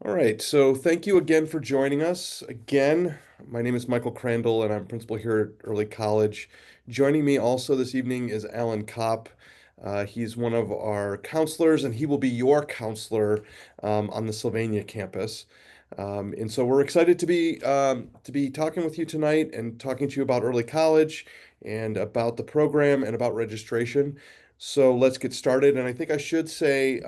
All right, so thank you again for joining us. Again, my name is Michael Crandall, and I'm principal here at Early College. Joining me also this evening is Alan Kopp. He's one of our counselors, and he will be your counselor on the Sylvania campus. And so we're excited to be talking with you tonight and talking to you about Early College and about the program and about registration. So let's get started. And I think I should say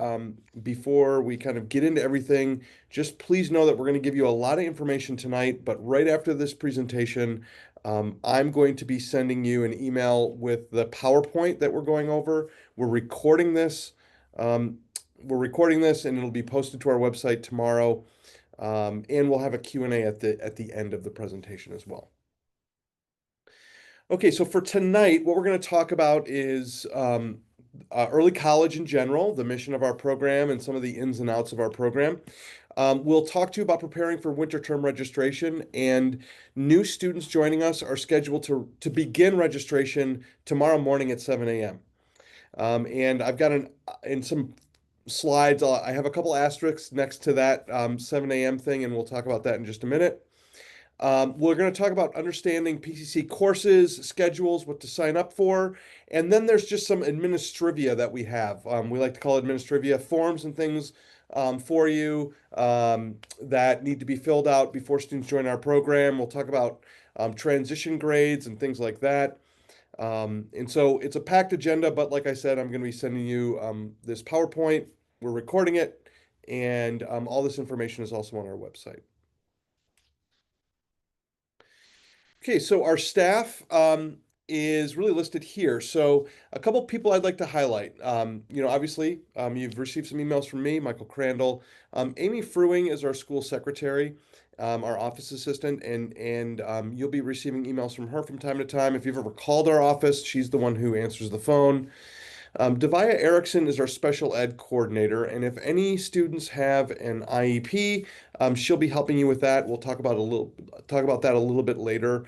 before we kind of get into everything, just please know that we're going to give you a lot of information tonight, but right after this presentation, I'm going to be sending you an email with the PowerPoint that we're going over. We're recording this. Um, we're recording this, and it'll be posted to our website tomorrow. And we'll have a Q&A at the end of the presentation as well. Okay, so for tonight, what we're going to talk about is early college in general, the mission of our program, and some of the ins and outs of our program. We'll talk to you about preparing for winter term registration, and new students joining us are scheduled to begin registration tomorrow morning at 7 a.m. And I've got in some slides, I have a couple asterisks next to that 7 a.m. thing, and we'll talk about that in just a minute. We're going to talk about understanding PCC courses, schedules, what to sign up for, and then there's just some administrivia that we have. We like to call administrivia forms and things for you that need to be filled out before students join our program. We'll talk about transition grades and things like that. And so it's a packed agenda, but like I said, I'm going to be sending you this PowerPoint. We're recording it, and all this information is also on our website. Okay, so our staff is really listed here. So a couple people I'd like to highlight. Obviously, you've received some emails from me, Michael Crandall. Amy Fruing is our school secretary, our office assistant, and you'll be receiving emails from her from time to time. If you've ever called our office, she's the one who answers the phone. Devaya Erickson is our special ed coordinator, and if any students have an IEP, she'll be helping you with that. We'll talk about that a little bit later.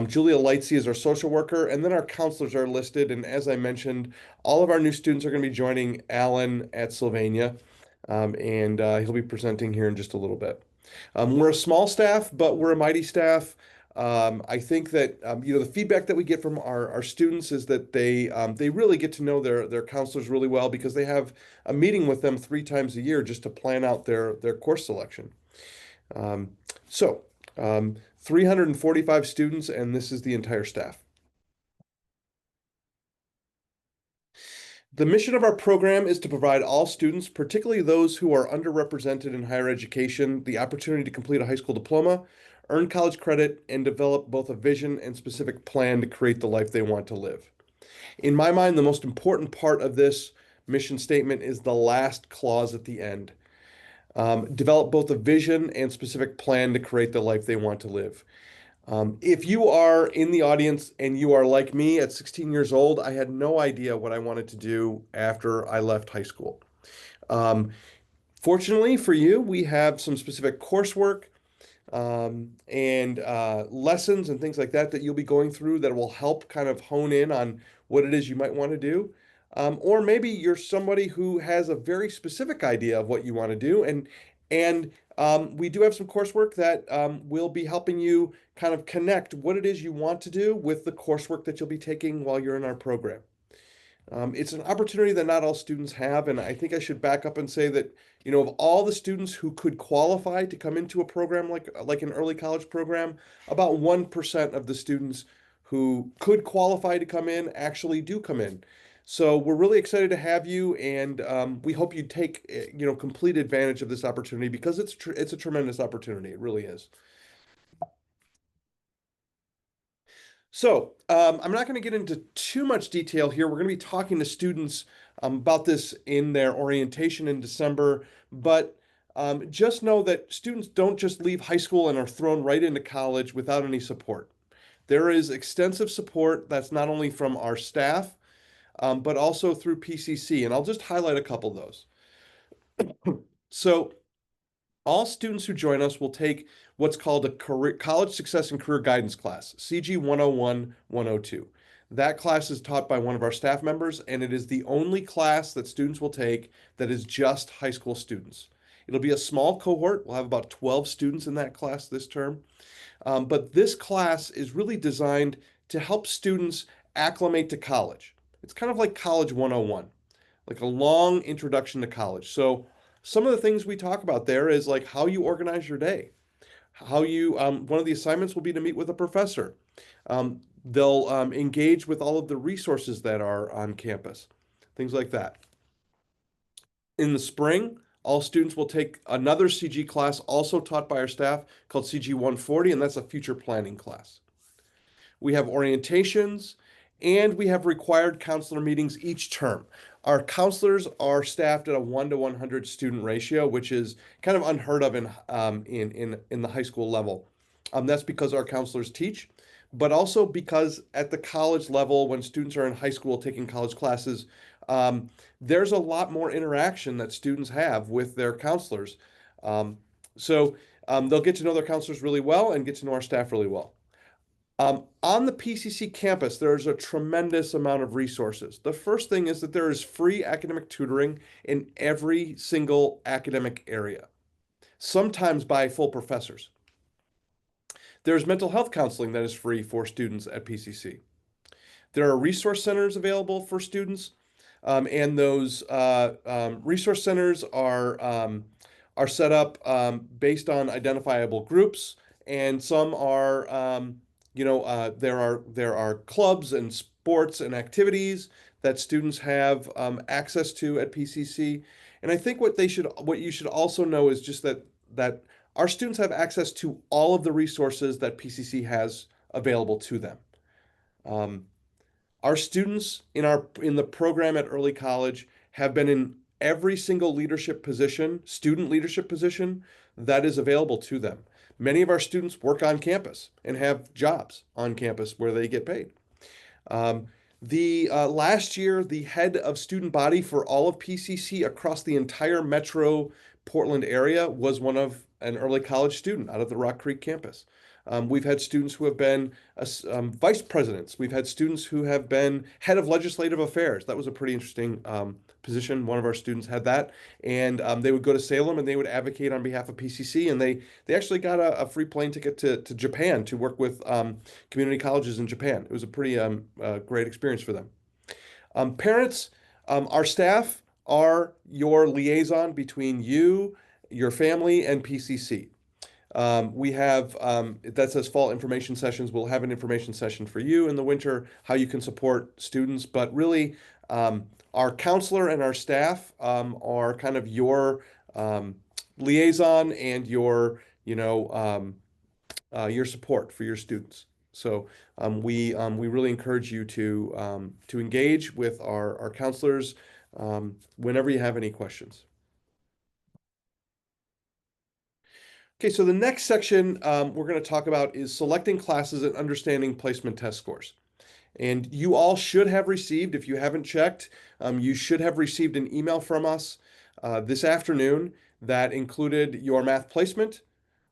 Julia Lightsey is our social worker, and then our counselors are listed. And as I mentioned, all of our new students are going to be joining Alan at Sylvania, and he'll be presenting here in just a little bit. We're a small staff, but we're a mighty staff. I think that the feedback that we get from our students is that they really get to know their counselors really well because they have a meeting with them 3 times a year just to plan out their course selection. Um, so 345 students, and this is the entire staff. The mission of our program is to provide all students, particularly those who are underrepresented in higher education, the opportunity to complete a high school diploma, earn college credit, and develop both a vision and specific plan to create the life they want to live. In my mind, the most important part of this mission statement is the last clause at the end. Develop both a vision and specific plan to create the life they want to live. If you are in the audience and you are like me at 16 years old, I had no idea what I wanted to do after I left high school. Um, Fortunately for you, we have some specific coursework and lessons and things like that you'll be going through that will help kind of hone in on what it is you might want to do. Or maybe you're somebody who has a very specific idea of what you want to do, and we do have some coursework that will be helping you kind of connect what it is you want to do with the coursework that you'll be taking while you're in our program. It's an opportunity that not all students have, and I think I should back up and say that, of all the students who could qualify to come into a program like an early college program, about 1% of the students who could qualify to come in actually do come in. So we're really excited to have you, and we hope you take, complete advantage of this opportunity because it's a tremendous opportunity. It really is. So, I'm not going to get into too much detail here. We're going to be talking to students about this in their orientation in December, but just know that students don't just leave high school and are thrown right into college without any support. There is extensive support that's not only from our staff, but also through PCC, and I'll just highlight a couple of those. So, all students who join us will take what's called a College Success and Career Guidance class, CG 101, 102. That class is taught by one of our staff members, and it is the only class that students will take that is just high school students. It'll be a small cohort. We'll have about 12 students in that class this term. But this class is really designed to help students acclimate to college. It's kind of like College 101, like a long introduction to college. So some of the things we talk about there is like how you organize your day, how you, one of the assignments will be to meet with a professor. They'll engage with all of the resources that are on campus, things like that. In the spring, all students will take another CG class also taught by our staff called CG 140, and that's a future planning class. We have orientations, and we have required counselor meetings each term. Our counselors are staffed at a 1 to 100 student ratio, which is kind of unheard of in the high school level. That's because our counselors teach, but also because at the college level, when students are in high school taking college classes, there's a lot more interaction that students have with their counselors. Um, so they'll get to know their counselors really well and get to know our staff really well. On the PCC campus, there's a tremendous amount of resources. The first thing is that there is free academic tutoring in every single academic area, sometimes by full professors. There's mental health counseling that is free for students at PCC. There are resource centers available for students, and those resource centers are set up based on identifiable groups, and some are, there are clubs and sports and activities that students have access to at PCC. And I think what you should also know is just that our students have access to all of the resources that PCC has available to them. Um, our students in the program at Early College have been in every single leadership position, student leadership position that is available to them. Many of our students work on campus and have jobs on campus where they get paid. The last year, the head of student body for all of PCC across the entire metro Portland area was an Early College student out of the Rock Creek campus. We've had students who have been vice presidents. We've had students who have been head of legislative affairs. That was a pretty interesting position. One of our students had that, and they would go to Salem and they would advocate on behalf of PCC, and they actually got a free plane ticket to Japan to work with community colleges in Japan. It was a pretty great experience for them. Parents, our staff are your liaison between you, your family, and PCC. We have, that says fall information sessions. We'll have an information session for you in the winter, how you can support students. But really, our counselor and our staff are kind of your liaison and your support for your students. So we really encourage you to engage with our counselors whenever you have any questions. Okay, so the next section we're going to talk about is selecting classes and understanding placement test scores. And you all should have received, if you haven't checked, you should have received an email from us this afternoon that included your math placement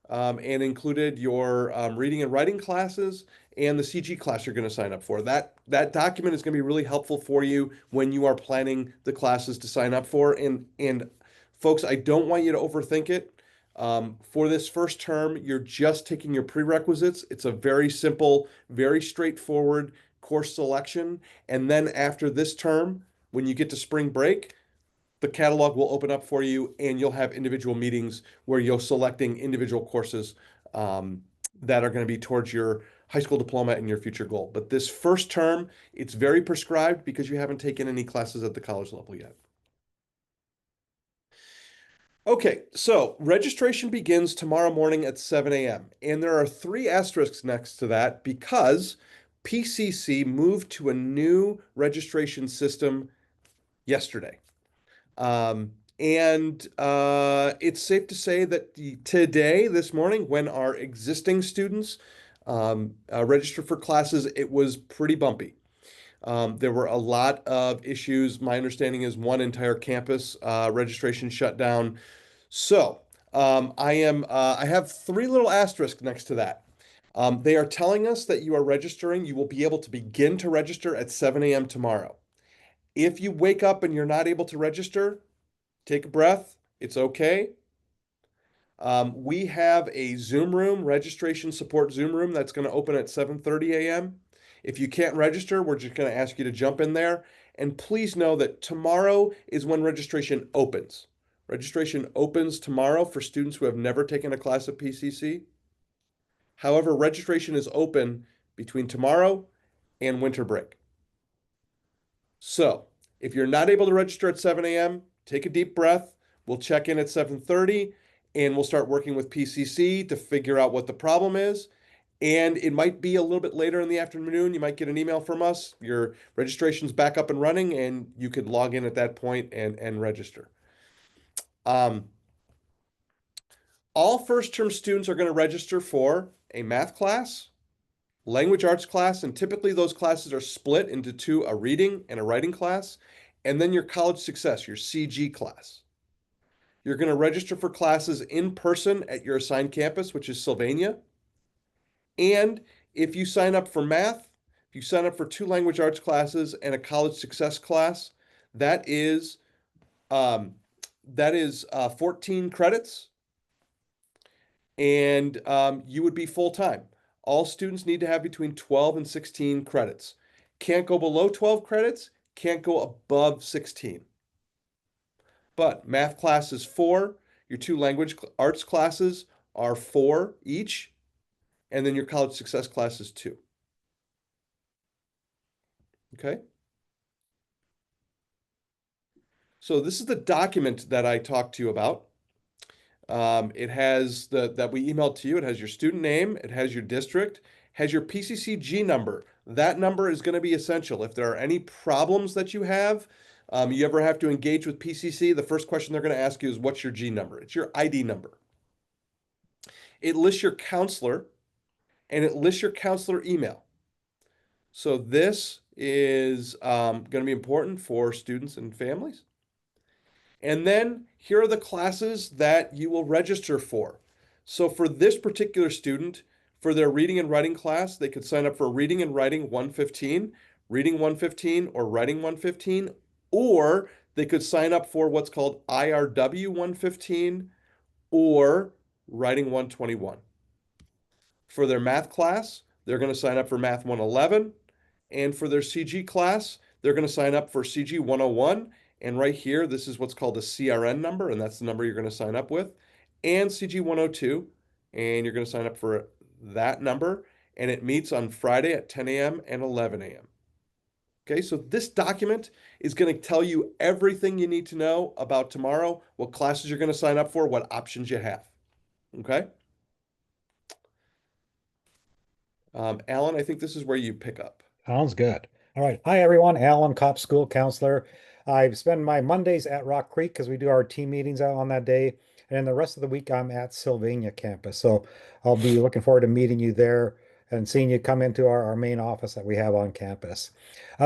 and included your reading and writing classes and the CG class you're going to sign up for. That document is going to be really helpful for you when you are planning the classes to sign up for. And folks, I don't want you to overthink it. For this first term, you're just taking your prerequisites. It's a very simple, very straightforward course selection. And then after this term, when you get to spring break, the catalog will open up for you and you'll have individual meetings where you're selecting individual courses that are going to be towards your high school diploma and your future goal. But this first term, it's very prescribed because you haven't taken any classes at the college level yet. Okay, so registration begins tomorrow morning at 7 a.m. And there are 3 asterisks next to that because PCC moved to a new registration system yesterday. And it's safe to say that today, this morning, when our existing students registered for classes, it was pretty bumpy. There were a lot of issues. My understanding is one entire campus registration shut down. So I have 3 little asterisks next to that. They are telling us that you are registering. You will be able to begin to register at 7 a.m. tomorrow. If you wake up and you're not able to register, take a breath. It's okay. We have a Zoom room, registration support Zoom room that's going to open at 7:30 a.m. If you can't register, we're just going to ask you to jump in there. And please know that tomorrow is when registration opens. Registration opens tomorrow for students who have never taken a class at PCC. However, registration is open between tomorrow and winter break. So if you're not able to register at 7 a.m., take a deep breath. We'll check in at 7:30 and we'll start working with PCC to figure out what the problem is. And it might be a little bit later in the afternoon. You might get an email from us. Your registration's back up and running, and you could log in at that point and register. Um, all first term students are going to register for a math class, language arts class, and typically those classes are split into two, a reading and a writing class, and then your college success, your CG class. You're going to register for classes in person at your assigned campus, which is Sylvania. And if you sign up for math, if you sign up for two language arts classes and a college success class, that is um, 14 credits, and you would be full time. All students need to have between 12 and 16 credits. Can't go below 12 credits, can't go above 16. But math class is 4, your two language arts classes are 4 each, and then your college success class is 2. Okay? So this is the document that I talked to you about. It has that we emailed to you. It has your student name, it has your district, has your PCCG number. That number is going to be essential. If there are any problems that you have, you ever have to engage with PCC, the first question they're going to ask you is, what's your G number? It's your ID number. It lists your counselor, and it lists your counselor email. So this is going to be important for students and families. And then here are the classes that you will register for. So for this particular student, for their reading and writing class, they could sign up for reading and writing 115, reading 115, or writing 115, or they could sign up for what's called IRW 115 or writing 121. For their math class, they're going to sign up for math 111, and for their CG class, they're going to sign up for CG 101. And right here, this is what's called a CRN number, and that's the number you're going to sign up with, and CG 102. And you're going to sign up for that number, and it meets on Friday at 10 a.m. and 11 a.m. Okay, so this document is going to tell you everything you need to know about tomorrow, what classes you're going to sign up for, what options you have. Okay? Alan, I think this is where you pick up. Sounds good. All right. Hi, everyone. Alan Kopp, school counselor. I spend my Mondays at Rock Creek because we do our team meetings out on that day. And the rest of the week, I'm at Sylvania campus. So I'll be looking forward to meeting you there and seeing you come into our main office that we have on campus.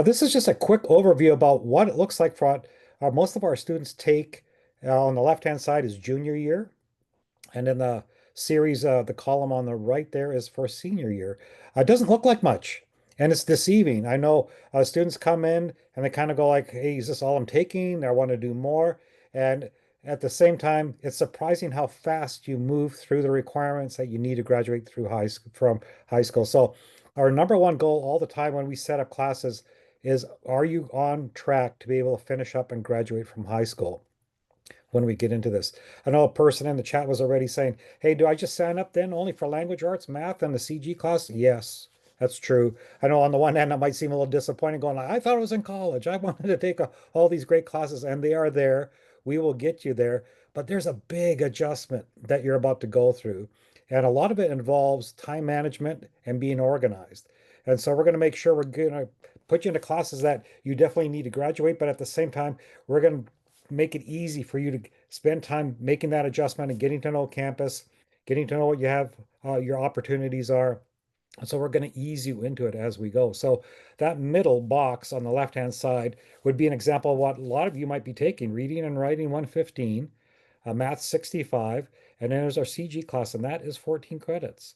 This is just a quick overview about what it looks like for what most of our students take. On the left-hand side is junior year. And in the series, the column on the right there is for senior year. It doesn't look like much, and it's deceiving. I know students come in and they kind of go like, "Hey, is this all I'm taking? I want to do more." And at the same time, it's surprising how fast you move through the requirements that you need to graduate through from high school. So, our number one goal all the time when we set up classes is, are you on track to be able to finish up and graduate from high school? When we get into this. I know a person in the chat was already saying, hey, do I just sign up then only for language arts, math, and the CG class? Yes, that's true. I know on the one hand, that might seem a little disappointing going, I thought I was in college. I wanted to take all these great classes, and they are there. We will get you there. But there's a big adjustment that you're about to go through. And a lot of it involves time management and being organized. And so we're going to make sure we're going to put you into classes that you definitely need to graduate, but at the same time, we're going to make it easy for you to spend time making that adjustment and getting to know campus, getting to know what you have, your opportunities are. So we're going to ease you into it as we go. So that middle box on the left-hand side would be an example of what a lot of you might be taking: reading and writing 115, math 65, and then there's our CG class, and that is 14 credits.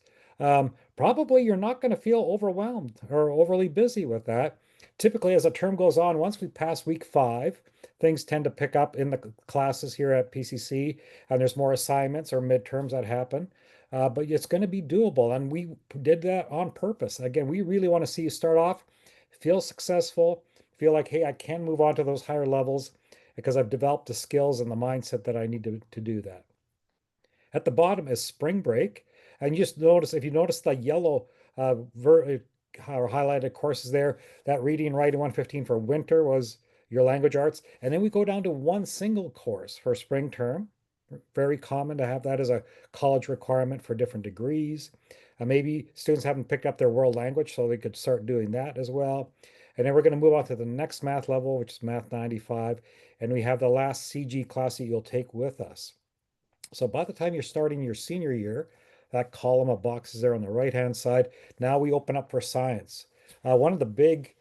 Probably you're not going to feel overwhelmed or overly busy with that. typically, as the term goes on, once we pass week 5, things tend to pick up in the classes here at PCC, and there's more assignments or midterms that happen. But it's going to be doable, and we did that on purpose. Again, we really want to see you start off, feel successful, feel like, hey, I can move on to those higher levels because I've developed the skills and the mindset that I need to do that. At the bottom is spring break. And you just notice, if you notice the yellow or highlighted courses there, that reading and writing 115 for winter was your language arts. And then we go down to one single course for spring term. Very common to have that as a college requirement for different degrees. Maybe students haven't picked up their world language, so they could start doing that as well. And then we're going to move on to the next math level, which is Math 95. And we have the last CG class that you'll take with us. So by the time you're starting your senior year, that column of boxes there on the right-hand side, now we open up for science. One of the big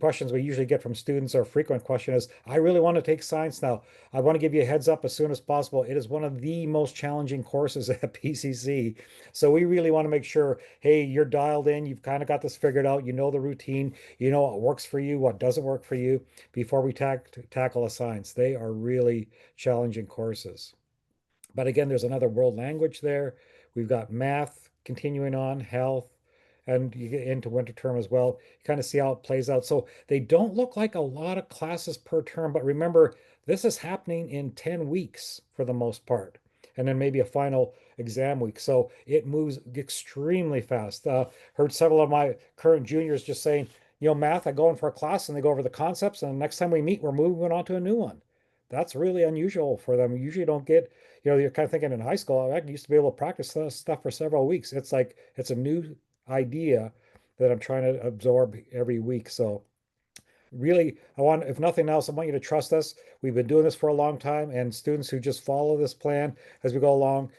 questions we usually get from students, or frequent question, is, I really want to take science now. I want to give you a heads up as soon as possible. It is one of the most challenging courses at PCC. So we really want to make sure, hey, you're dialed in. You've kind of got this figured out. You know the routine. You know what works for you, what doesn't work for you before we tackle a science. They are really challenging courses. But again, there's another world language there. We've got math continuing on, health, and you get into winter term as well. You kind of see how it plays out. So they don't look like a lot of classes per term, but remember, this is happening in 10 weeks for the most part, and then maybe a final exam week. So it moves extremely fast. Heard several of my current juniors just saying, math, I go in for a class and they go over the concepts, and the next time we meet, we're moving on to a new one. That's really unusual for them. You usually don't get, you're kind of thinking in high school, I used to be able to practice this stuff for several weeks. It's like it's a new idea that I'm trying to absorb every week. So really, if nothing else, I want you to trust us. We've been doing this for a long time, and students who just follow this plan as we go along,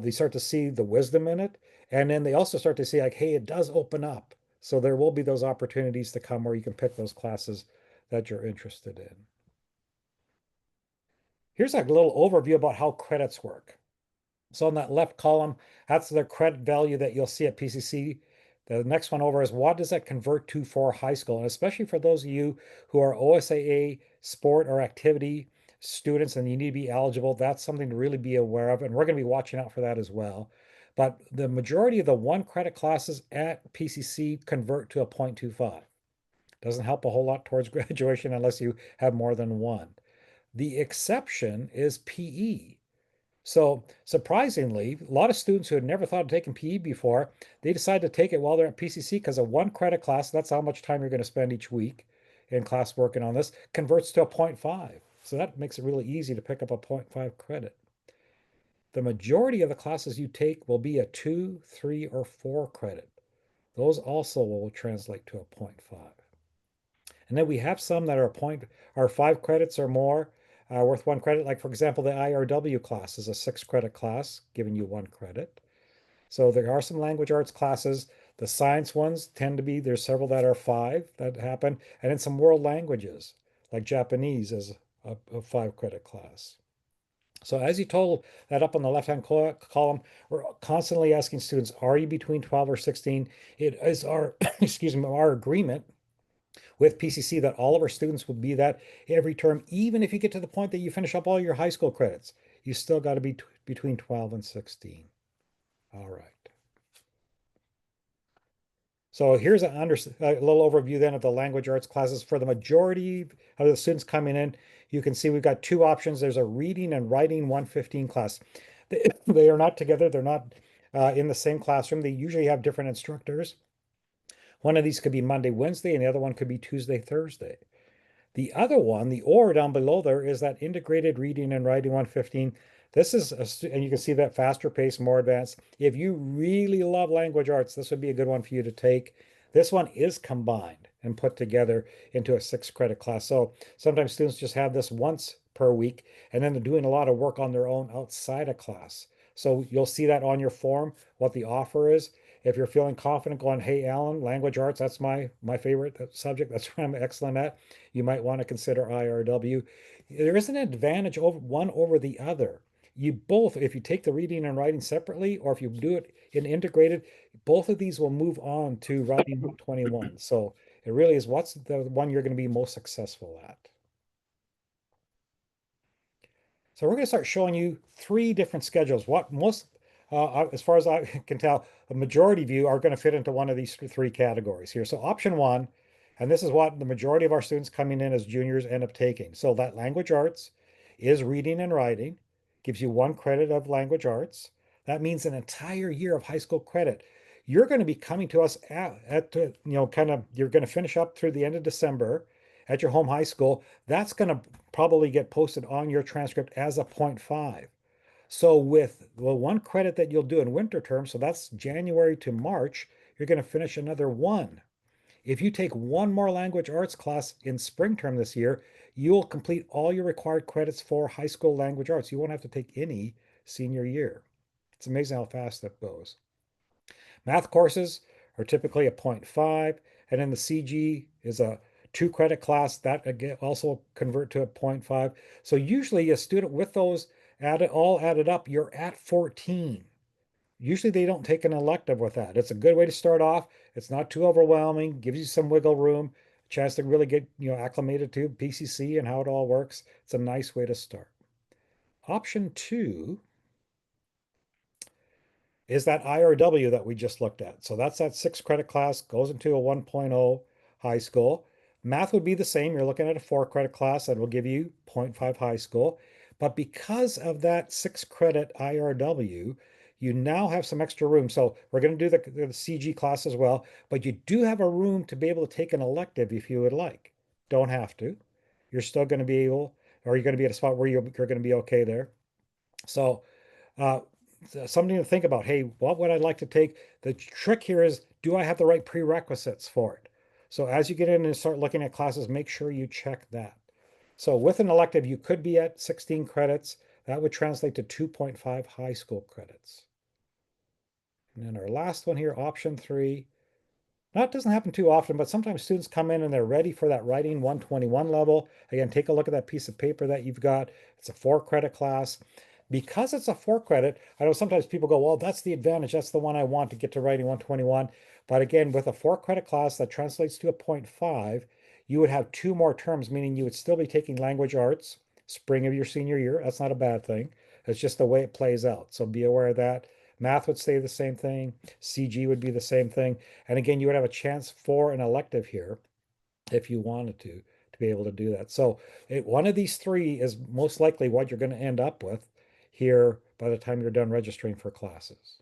they start to see the wisdom in it. And then they also start to see, like, hey, it does open up. So there will be those opportunities to come where you can pick those classes that you're interested in. Here's a little overview about how credits work. So in that left column, that's the credit value that you'll see at PCC. The next one over is, what does that convert to for high school? And especially for those of you who are OSAA sport or activity students and you need to be eligible, that's something to really be aware of. And we're going to be watching out for that as well. But the majority of the one credit classes at PCC convert to a 0.25. Doesn't help a whole lot towards graduation unless you have more than one. The exception is PE. So surprisingly, a lot of students who had never thought of taking PE before, they decide to take it while they're at PCC because a one credit class, that's how much time you're going to spend each week in class working on this, converts to a 0.5. So that makes it really easy to pick up a 0.5 credit. The majority of the classes you take will be a 2, 3, or 4 credit. Those also will translate to a 0.5. And then we have some that are 5 credits or more, worth 1 credit. Like, for example, the IRW class is a 6 credit class, giving you 1 credit. So there are some language arts classes. The science ones tend to be, there's several that are 5 that happen. And then some world languages, like Japanese is a 5 credit class. So as you total that up on the left-hand column, we're constantly asking students, are you between 12 or 16? It is our, excuse me, our agreement with PCC that all of our students will be that every term. Even if you get to the point that you finish up all your high school credits, you still got to be between 12 and 16. All right. So here's a little overview then of the language arts classes. For the majority of the students coming in, you can see we've got 2 options. There's a reading and writing 115 class. They are not together. They're not in the same classroom. They usually have different instructors. One of these could be Monday, Wednesday, and the other one could be Tuesday, Thursday. The other one, the or down below there, is that integrated reading and writing 115. This is, and you can see that faster pace, more advanced. If you really love language arts, this would be a good one for you to take. This one is combined and put together into a 6 credit class. So sometimes students just have this once per week, and then they're doing a lot of work on their own outside of class. So you'll see that on your form, what the offer is. If you're feeling confident going, hey, Alan, language arts, that's my favorite subject. That's what I'm excellent at. You might want to consider IRW. There is an advantage over one over the other. You both, if you take the reading and writing separately, or if you do it in integrated, both of these will move on to writing 21. So It really is what's the one you're going to be most successful at. So we're going to start showing you three different schedules. What most, as far as I can tell, a majority of you are going to fit into one of these three categories here. So option one, and this is what the majority of our students coming in as juniors end up taking. So that language arts is reading and writing, gives you 1 credit of language arts. That means an entire year of high school credit. You're going to be coming to us you're going to finish up through the end of December at your home high school. That's going to probably get posted on your transcript as a 0.5. So with the 1 credit that you'll do in winter term, so that's January to March, you're going to finish another 1. If you take one more language arts class in spring term this year, you'll complete all your required credits for high school language arts. You won't have to take any senior year. It's amazing how fast that goes. Math courses are typically a 0.5, and then the CG is a 2 credit class that again also convert to a 0.5. So usually a student with those all added up, you're at 14. Usually they don't take an elective with that. It's a good way to start off. It's not too overwhelming, gives you some wiggle room, a chance to really get acclimated to PCC and how it all works. It's a nice way to start. Option two is that IRW that we just looked at. So that's that 6 credit class, goes into a 1.0 high school. Math would be the same. You're looking at a 4 credit class that will give you 0.5 high school. But because of that 6 credit IRW, you now have some extra room. So we're going to do the CG class as well, but you do have a room to be able to take an elective if you would like. Don't have to. You're still going to be able, or you're going to be at a spot where you're going to be okay there. So uh, something to think about. Hey, what would I like to take? The trick here is, do I have the right prerequisites for it? So as you get in and start looking at classes, make sure you check that. So with an elective, you could be at 16 credits. That would translate to 2.5 high school credits. And then our last one here, option three. Now, it doesn't happen too often, but sometimes students come in and they're ready for that writing 121 level. Again, take a look at that piece of paper that you've got. It's a 4 credit class. Because it's a 4 credit, I know sometimes people go, well, that's the advantage. That's the one I want to get to writing 121. But again, with a 4 credit class that translates to a 0.5, you would have 2 more terms, meaning you would still be taking language arts spring of your senior year. That's not a bad thing. It's just the way it plays out. So be aware of that. Math would stay the same thing. CG would be the same thing. And again, you would have a chance for an elective here if you wanted to be able to do that. So one of these three is most likely what you're going to end up with here by the time you're done registering for classes.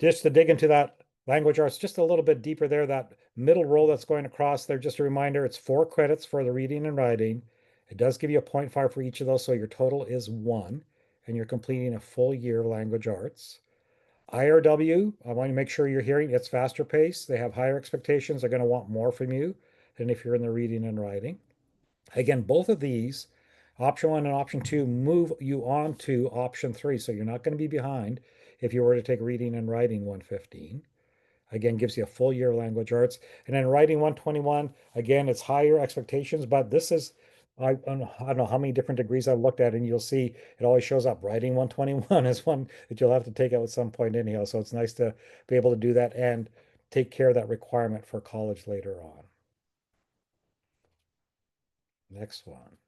Just to dig into that language arts just a little bit deeper there, that middle row that's going across there, just a reminder, it's 4 credits for the reading and writing. It does give you a 0.5 for each of those, so your total is 1, and you're completing a full year of language arts. IRW, I want to make sure you're hearing it's faster paced. They have higher expectations. They're going to want more from you than if you're in the reading and writing. Again, both of these, option one and option two, move you on to option three. So you're not going to be behind if you were to take reading and writing 115. Again, gives you a full year of language arts. And then writing 121, again, it's higher expectations, but this is, I don't know how many different degrees I've looked at, and you'll see it always shows up. Writing 121 is one that you'll have to take out at some point anyhow. So it's nice to be able to do that and take care of that requirement for college later on. Next one.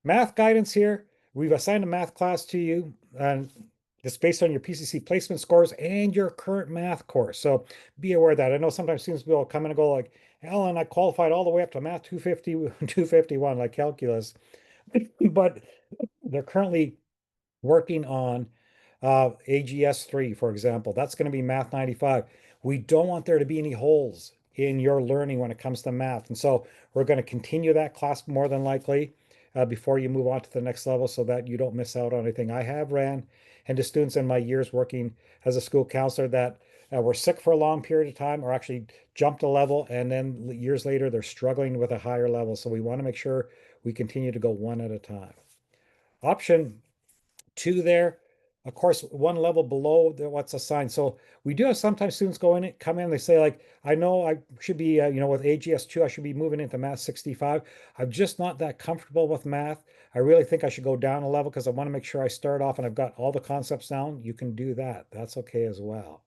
Math guidance here. We've assigned a math class to you, and it's based on your PCC placement scores and your current math course. So be aware of that. I know sometimes students will come in and go like, Alan, I qualified all the way up to math 250, 251, like calculus, but they're currently working on AGS 3, for example. That's going to be Math 95. We don't want there to be any holes in your learning when it comes to math. And so we're going to continue that class more than likely before you move on to the next level so that you don't miss out on anything. I have ran into students in my years working as a school counselor that were sick for a long period of time or actually jumped a level, and then years later they're struggling with a higher level. So we want to make sure we continue to go one at a time. Option two there, of course, one level below what's assigned. So we do have sometimes students come in, they say like, I know I should be, with AGS2, I should be moving into math 65. I'm just not that comfortable with math. I really think I should go down a level because I want to make sure I start off and I've got all the concepts down. You can do that. That's okay as well.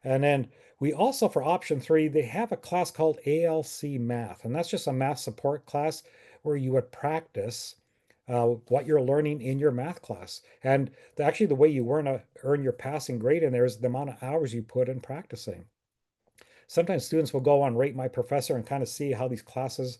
And then we also, for option three, they have a class called ALC Math, and that's just a math support class where you would practice what you're learning in your math class. And actually, the way you earn your passing grade in there is the amount of hours you put in practicing. Sometimes students will go on Rate My Professor and kind of see how these classes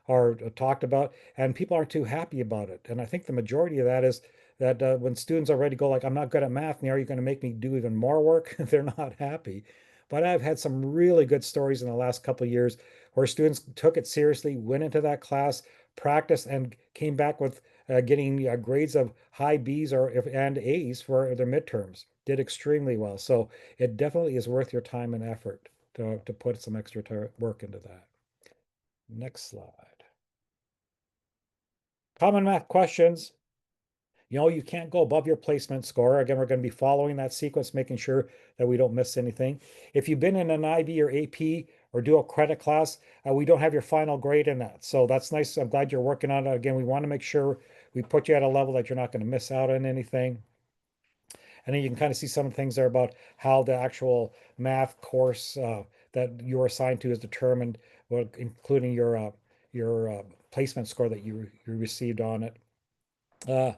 are talked about, and people aren't too happy about it. And I think the majority of that is that when students already go like, I'm not good at math, now you're going to make me do even more work, they're not happy. But I've had some really good stories in the last couple of years where students took it seriously, went into that class, practiced, and came back with getting grades of high B's and A's for their midterms. Did extremely well. So it definitely is worth your time and effort to put some extra work into that. Next slide. Common math questions. You know, you can't go above your placement score. Again, we're going to be following that sequence, making sure that we don't miss anything. If you've been in an IB or AP or dual credit class, we don't have your final grade in that. So that's nice. I'm glad you're working on it. Again, we want to make sure we put you at a level that you're not going to miss out on anything. And then you can kind of see some things there about how the actual math course that you're assigned to is determined, well, including your placement score that you received on it. Uh,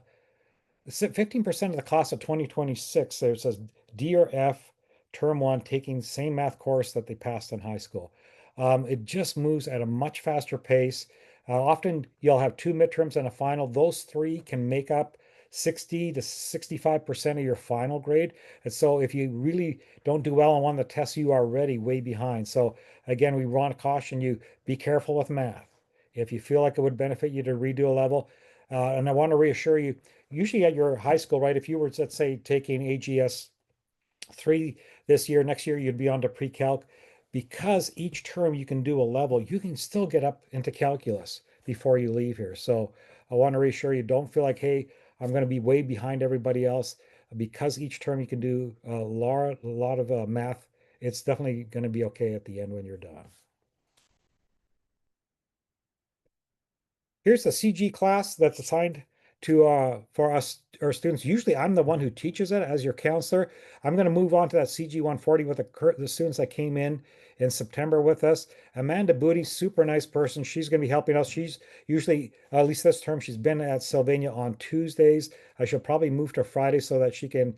15% of the class of 2026, there it says D or F, term one, taking the same math course that they passed in high school. It just moves at a much faster pace. Often you'll have two midterms and a final. Those three can make up 60 to 65% of your final grade. And so if you really don't do well on one of the tests, you are already way behind. So again, we want to caution you, be careful with math. If you feel like it would benefit you to redo a level, and I want to reassure you, usually at your high school, right? If you were, let's say, taking AGS 3 this year, next year you'd be on to pre-calc. Because each term you can do a level, you can still get up into calculus before you leave here. So I want to reassure you, don't feel like, hey, I'm going to be way behind everybody else. Because each term you can do a lot of math, it's definitely going to be okay at the end when you're done. Here's the CG class that's assigned to for us our students. Usually I'm the one who teaches it as your counselor. I'm going to move on to that CG 140 with the students that came in September with us. Amanda Booty, super nice person. She's going to be helping us. She's usually, at least this term, she's been at Sylvania on Tuesdays. I should probably move to Friday so that she can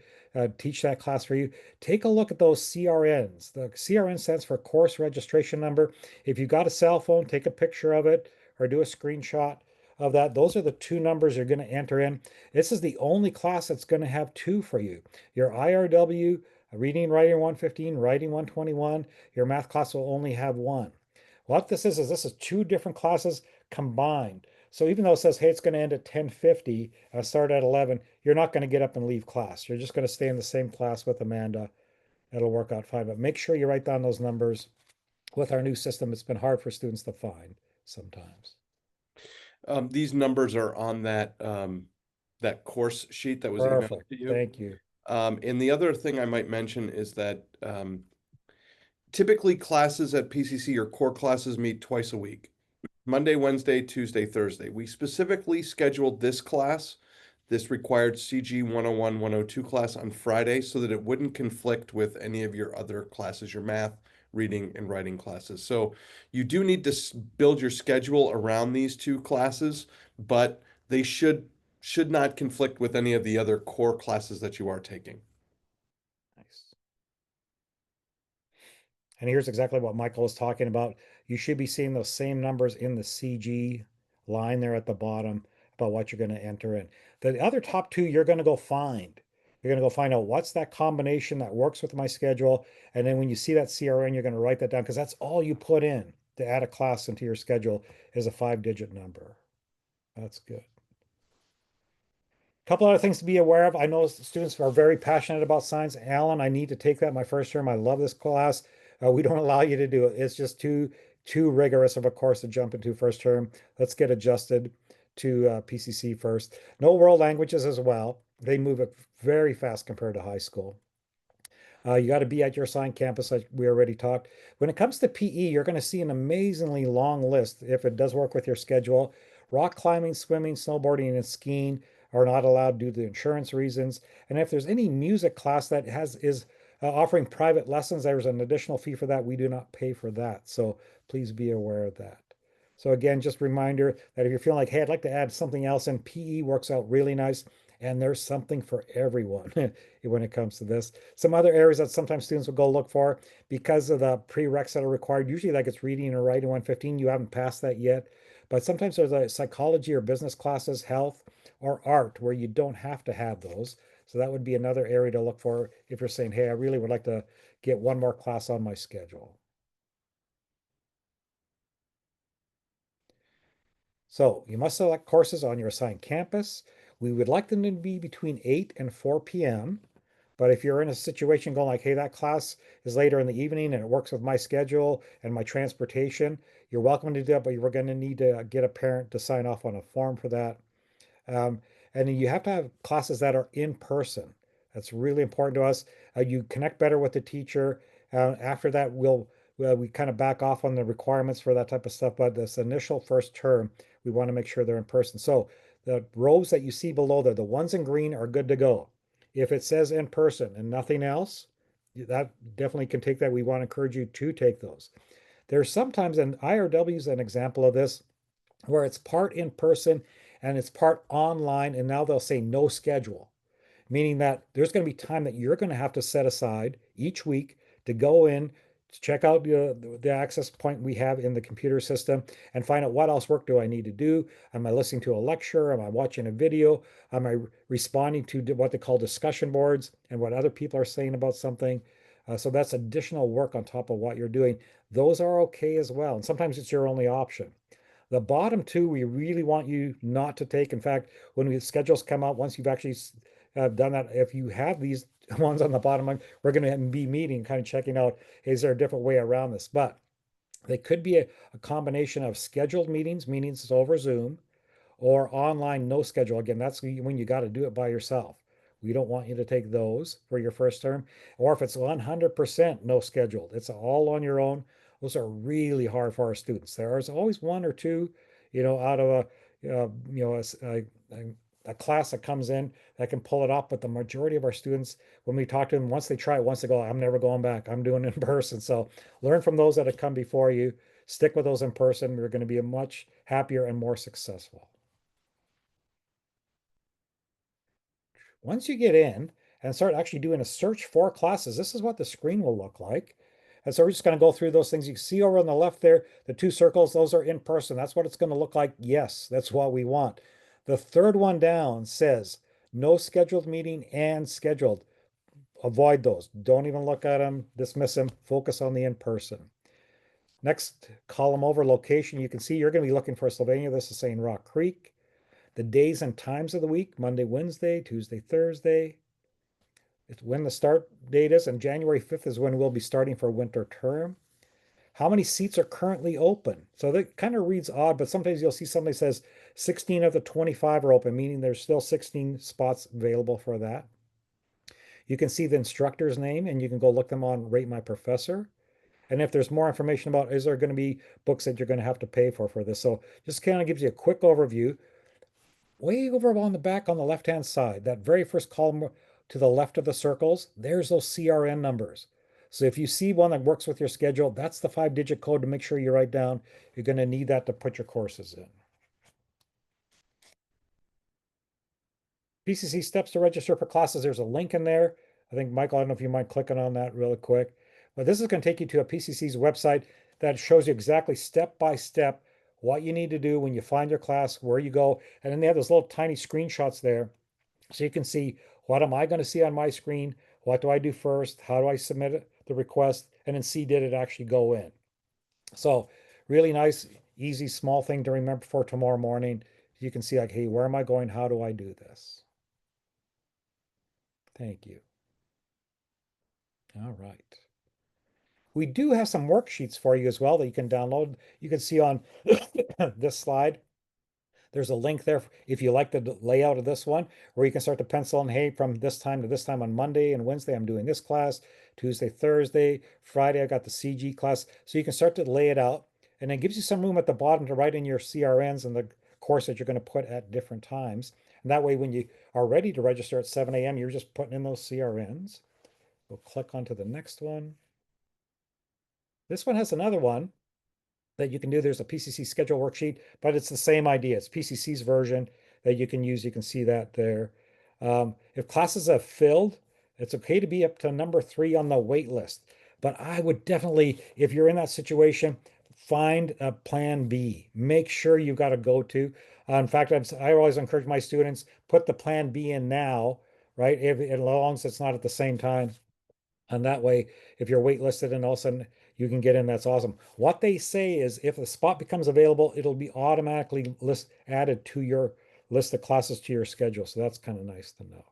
teach that class for you. Take a look at those CRNs. The CRN stands for course registration number. If you got a cell phone, take a picture of it or do a screenshot of that. Those are the two numbers you're going to enter in. This is the only class that's going to have two for you. Your IRW, reading, writing 115, writing 121. Your math class will only have one. What this is this is two different classes combined. So even though it says, hey, it's going to end at 10:50 and start at 11, you're not going to get up and leave class. You're just going to stay in the same class with Amanda. It'll work out fine. But make sure you write down those numbers. With our new system, it's been hard for students to find sometimes. These numbers are on that course sheet that was emailed Perfect. to you. Thank you. And the other thing I might mention is that typically classes at PCC or core classes meet twice a week, Monday, Wednesday, Tuesday, Thursday. We specifically scheduled this class, this required CG 101, 102 class on Friday so that it wouldn't conflict with any of your other classes, your math, reading, and writing classes. So you do need to build your schedule around these two classes, but they should not conflict with any of the other core classes that you are taking. Nice. And here's exactly what Michael was talking about. You should be seeing those same numbers in the CG line there at the bottom about what you're going to enter in. The other top two, you're going to go find. You're going to go find out what's that combination that works with my schedule. And then when you see that CRN, you're going to write that down because that's all you put in to add a class into your schedule is a 5-digit number. That's good. Couple other things to be aware of. I know students are very passionate about science. Alan, I need to take that my first term. I love this class. We don't allow you to do it. It's just too rigorous of a course to jump into first term. Let's get adjusted to PCC first. No world languages as well. They move it very fast compared to high school. You got to be at your assigned campus, like we already talked. When it comes to PE, you're going to see an amazingly long list if it does work with your schedule. Rock climbing, swimming, snowboarding, and skiing are not allowed due to insurance reasons. And if there's any music class that is Offering private lessons, there's an additional fee for that. We do not pay for that. So please be aware of that. So again, just a reminder that if you're feeling like, hey, I'd like to add something else in, PE works out really nice. And there's something for everyone when it comes to this. Some other areas that sometimes students will go look for because of the prereqs that are required. Usually like it's reading or writing 115. You haven't passed that yet. But sometimes there's a psychology or business classes, health, or art where you don't have to have those. So that would be another area to look for if you're saying, hey, I really would like to get one more class on my schedule. So you must select courses on your assigned campus. We would like them to be between 8 and 4 p.m. But if you're in a situation going like, hey, that class is later in the evening and it works with my schedule and my transportation, you're welcome to do that, but you're going to need to get a parent to sign off on a form for that. Um, and then you have to have classes that are in person. That's really important to us. You connect better with the teacher. After that, we kind of back off on the requirements for that type of stuff. But this initial first term, we want to make sure they're in person. So the rows that you see below there, the ones in green are good to go. If it says in person and nothing else, that definitely can take that. We want to encourage you to take those. There's sometimes, and IRW is an example of this, where it's part in person and it's part online, and now they'll say no schedule, meaning that there's going to be time that you're going to have to set aside each week to go in, to check out the access point we have in the computer system and find out what else work do I need to do. Am I listening to a lecture? Am I watching a video? Am I responding to what they call discussion boards and what other people are saying about something? So that's additional work on top of what you're doing. Those are okay as well. And sometimes it's your only option. The bottom two, we really want you not to take. In fact, when the schedules come out, once you've actually done that, if you have these ones on the bottom, we're going to be meeting, kind of checking out, is there a different way around this? But they could be a combination of scheduled meetings over Zoom, or online no schedule. Again, that's when you got to do it by yourself. We don't want you to take those for your first term. Or if it's 100% no scheduled, it's all on your own. Those are really hard for our students. There's always one or two, out of a class that comes in that can pull it off. But the majority of our students, when we talk to them, once they try it, once they go, I'm never going back. I'm doing it in person. So learn from those that have come before you. Stick with those in person. We're going to be a much happier and more successful. Once you get in and start actually doing a search for classes, this is what the screen will look like. And so we're just going to go through those things. You can see over on the left there, the two circles, those are in person. That's what it's going to look like. Yes, that's what we want. The third one down says no scheduled meeting and scheduled. Avoid those. Don't even look at them, dismiss them, focus on the in person. Next column over, location, you can see you're going to be looking for Sylvania. This is saying Rock Creek. The days and times of the week, Monday, Wednesday, Tuesday, Thursday. It's when the start date is, and January 5th is when we'll be starting for winter term. How many seats are currently open? So that kind of reads odd, but sometimes you'll see somebody says 16 of the 25 are open, meaning there's still 16 spots available for that. You can see the instructor's name and you can go look them on Rate My Professor. And if there's more information about, is there going to be books that you're going to have to pay for this? So just kind of gives you a quick overview. Way over on the back on the left-hand side, that very first column to the left of the circles, there's those CRN numbers. So if you see one that works with your schedule, that's the 5-digit code to make sure you write down. You're going to need that to put your courses in. PCC steps to register for classes. There's a link in there. I think, Michael, I don't know if you mind clicking on that really quick. But this is going to take you to a PCC's website that shows you exactly step by step what you need to do when you find your class, where you go. And then they have those little tiny screenshots there. So you can see, what am I going to see on my screen? What do I do first? How do I submit the request? And then see, did it actually go in? So really nice, easy, small thing to remember for tomorrow morning. You can see like, hey, where am I going? How do I do this? Thank you. All right. We do have some worksheets for you as well that you can download. You can see on this slide. There's a link there if you like the layout of this one, where you can start to pencil in, hey, from this time to this time on Monday and Wednesday, I'm doing this class. Tuesday, Thursday, Friday, I got the CG class. So you can start to lay it out. And it gives you some room at the bottom to write in your CRNs and the course that you're going to put at different times. And that way, when you are ready to register at 7 a.m., you're just putting in those CRNs. We'll click onto the next one. This one has another one that you can do. There's a PCC schedule worksheet, but it's the same idea. It's PCC's version that you can use. You can see that there. If classes have filled, it's okay to be up to number 3 on the wait list. But I would definitely, if you're in that situation, find a plan B. Make sure you've got a go-to. In fact, I always encourage my students, put the plan B in now, right? If, as long as it's not at the same time. And that way, if you're waitlisted and all of a sudden you can get in, that's awesome. What they say is if the spot becomes available, it'll be automatically added to your list of classes to your schedule. So that's kind of nice to know.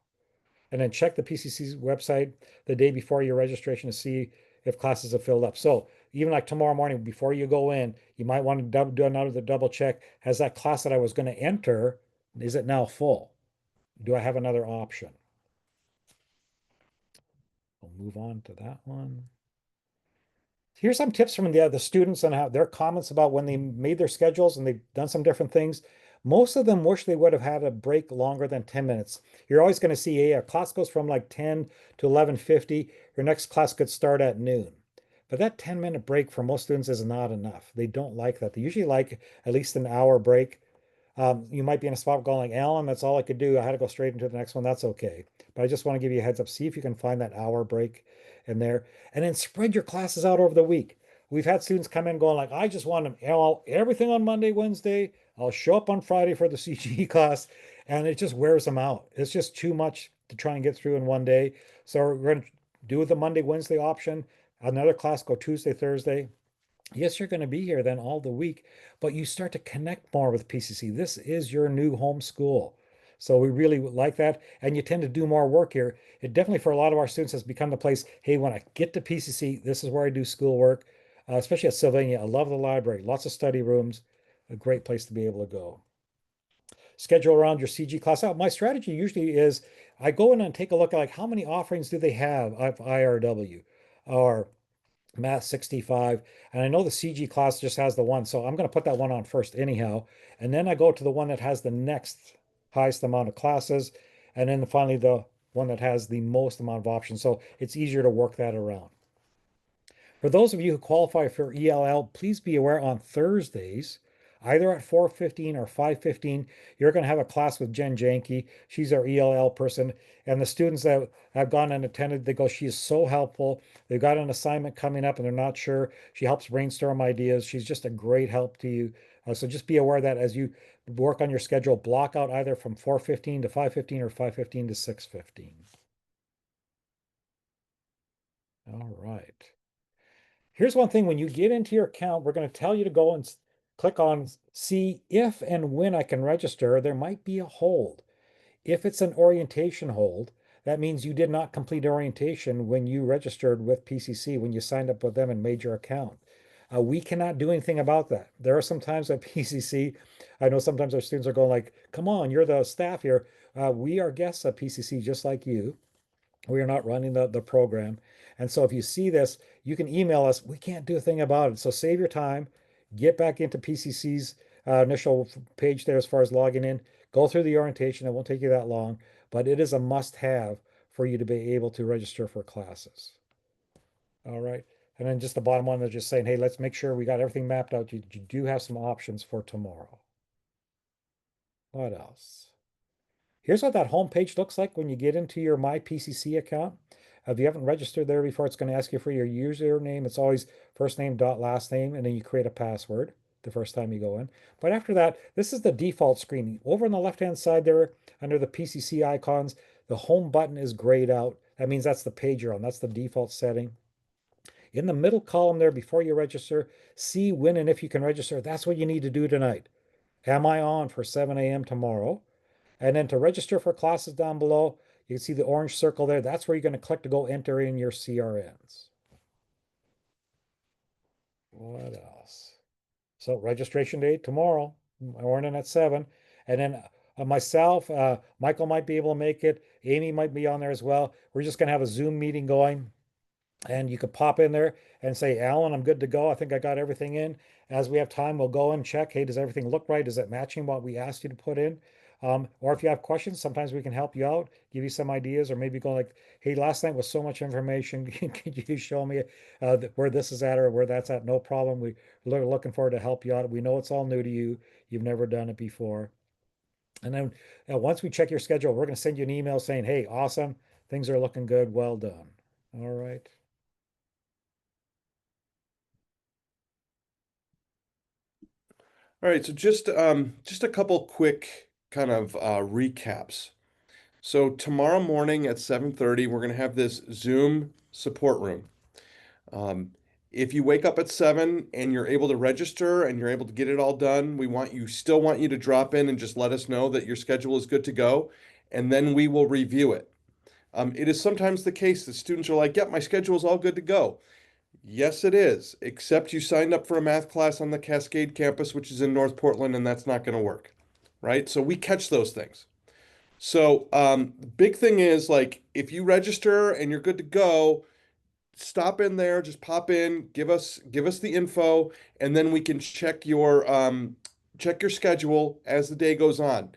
And then check the PCC's website the day before your registration to see if classes have filled up. So even like tomorrow morning, before you go in, you might want to do another double check. Has that class that I was going to enter, is it now full? Do I have another option? We'll move on to that one. Here's some tips from the students and how their comments about when they made their schedules and they've done some different things. Most of them wish they would have had a break longer than 10 minutes. You're always going to see a class goes from like 10 to 11:50. Your next class could start at noon. But that 10-minute break for most students is not enough. They don't like that. They usually like at least an hour break. You might be in a spot going like, Alan, that's all I could do. I had to go straight into the next one. That's okay. But I just want to give you a heads up. See if you can find that hour break in there. And then spread your classes out over the week. We've had students come in going like, I just want everything on Monday, Wednesday. I'll show up on Friday for the CGE class. And it just wears them out. It's just too much to try and get through in one day. So we're going to do the Monday, Wednesday option. Another class go Tuesday, Thursday. Yes, you're going to be here then all the week, but you start to connect more with PCC. This is your new home school. So we really like that. And you tend to do more work here. It definitely, for a lot of our students, has become the place, hey, when I get to PCC, this is where I do schoolwork, especially at Sylvania. I love the library, lots of study rooms, a great place to be able to go. Schedule around your CG class out. My strategy usually is I go in and take a look at like how many offerings do they have of IRW or Math 65. And I know the CG class just has the one, so I'm going to put that one on first anyhow. And then I go to the one that has the next highest amount of classes. And then finally, the one that has the most amount of options. So it's easier to work that around. For those of you who qualify for ELL, please be aware on Thursdays, either at 4:15 or 5:15, you're going to have a class with Jen Janke. She's our ELL person. And the students that have gone and attended, they go, she is so helpful. They've got an assignment coming up and they're not sure. She helps brainstorm ideas. She's just a great help to you. So just be aware that as you work on your schedule, block out either from 4:15 to 5:15 or 5:15 to 6:15. All right. Here's one thing, when you get into your account, we're going to tell you to go and click on see if and when I can register. There might be a hold. If it's an orientation hold, that means you did not complete orientation when you registered with PCC, when you signed up with them and made your account. We cannot do anything about that. There are some times at PCC, I know sometimes our students are going like, come on, you're the staff here. We are guests at PCC just like you. We are not running the program. And so if you see this, you can email us. We can't do a thing about it. So save your time, get back into PCC's initial page there as far as logging in, go through the orientation. It won't take you that long, but it is a must have for you to be able to register for classes. All right. And then just the bottom one, they're just saying, hey, let's make sure we got everything mapped out. You do have some options for tomorrow. What else? Here's what that home page looks like when you get into your My PCC account. If you haven't registered there before, it's going to ask you for your username. It's always first name dot last name, and then you create a password the first time you go in. But after that, this is the default screen. Over on the left-hand side there, under the PCC icons, the home button is grayed out. That means that's the page you're on. That's the default setting. In the middle column there, before you register, see when and if you can register. That's what you need to do tonight. Am I on for 7 a.m. tomorrow? And then to register for classes down below, you can see the orange circle there. That's where you're going to click to go enter in your CRNs. What else? So registration date tomorrow, morning at 7. And then myself, Michael might be able to make it. Amy might be on there as well. We're just going to have a Zoom meeting going. And you could pop in there and say, Alan, I'm good to go. I think I got everything in. As we have time, we'll go and check. Hey, does everything look right? Is it matching what we asked you to put in? Or if you have questions, sometimes we can help you out, give you some ideas, or maybe go like, hey, last night was so much information. Can you show me where this is at or where that's at? No problem. We're looking forward to help you out. We know it's all new to you. You've never done it before. And then once we check your schedule, we're going to send you an email saying, hey, awesome. Things are looking good. Well done. All right. All right, so just a couple quick kind of recaps. So tomorrow morning at 7:30, we're going to have this Zoom support room. Um, if you wake up at 7 and you're able to register and you're able to get it all done, still want you to drop in and just let us know that your schedule is good to go, and then we will review it. It is sometimes the case that students are like, "Yep, my schedule is all good to go." Yes, it is, except you signed up for a math class on the Cascade campus, which is in North Portland, and that's not going to work, right? So we catch those things. So the big thing is like if you register and you're good to go, stop in there, just pop in, give us the info, and then we can check your schedule as the day goes on.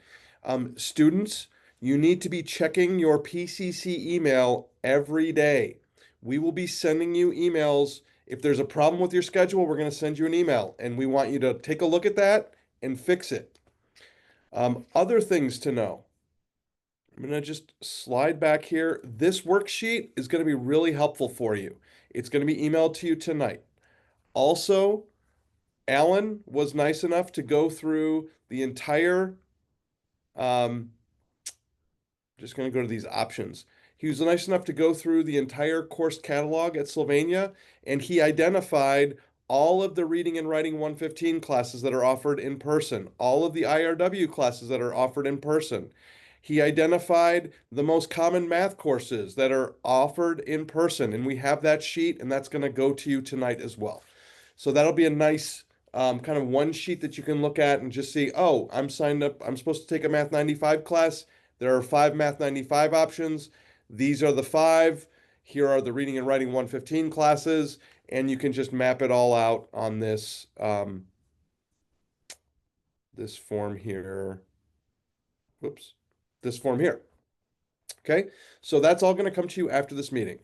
Students, you need to be checking your PCC email every day. We will be sending you emails. If there's a problem with your schedule, we're going to send you an email, and we want you to take a look at that and fix it. Other things to know. I'm going to just slide back here. This worksheet is going to be really helpful for you. It's going to be emailed to you tonight. Also, Alan was nice enough to go through the entire, um, just going to go to these options. He was nice enough to go through the entire course catalog at Sylvania, and he identified all of the reading and writing 115 classes that are offered in person, all of the IRW classes that are offered in person. He identified the most common math courses that are offered in person, and we have that sheet, and that's going to go to you tonight as well. So that'll be a nice kind of one sheet that you can look at and just see, oh, I'm signed up. I'm supposed to take a Math 95 class. There are 5 Math 95 options. These are the 5. Here are the reading and writing 115 classes, and you can just map it all out on this form here. Whoops, this form here. Okay, so that's all going to come to you after this meeting.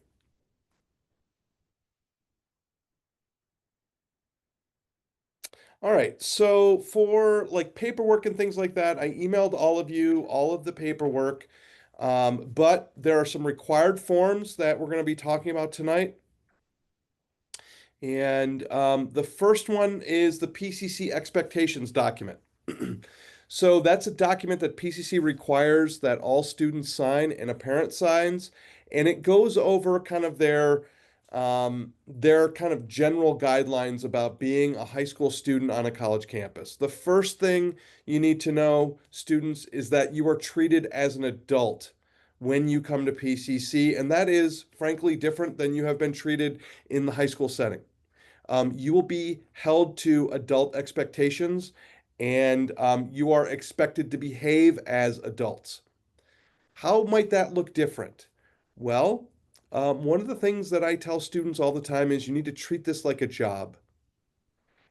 All right, so for like paperwork and things like that, I emailed all of you all of the paperwork, but there are some required forms that we're going to be talking about tonight. And the first one is the PCC expectations document. So that's a document that PCC requires that all students sign and a parent signs, and it goes over kind of their kind of general guidelines about being a high school student on a college campus. The first thing you need to know, students, is that you are treated as an adult when you come to PCC, and that is frankly different than you have been treated in the high school setting. You will be held to adult expectations, and you are expected to behave as adults. How might that look different? Well, one of the things that I tell students all the time is you need to treat this like a job.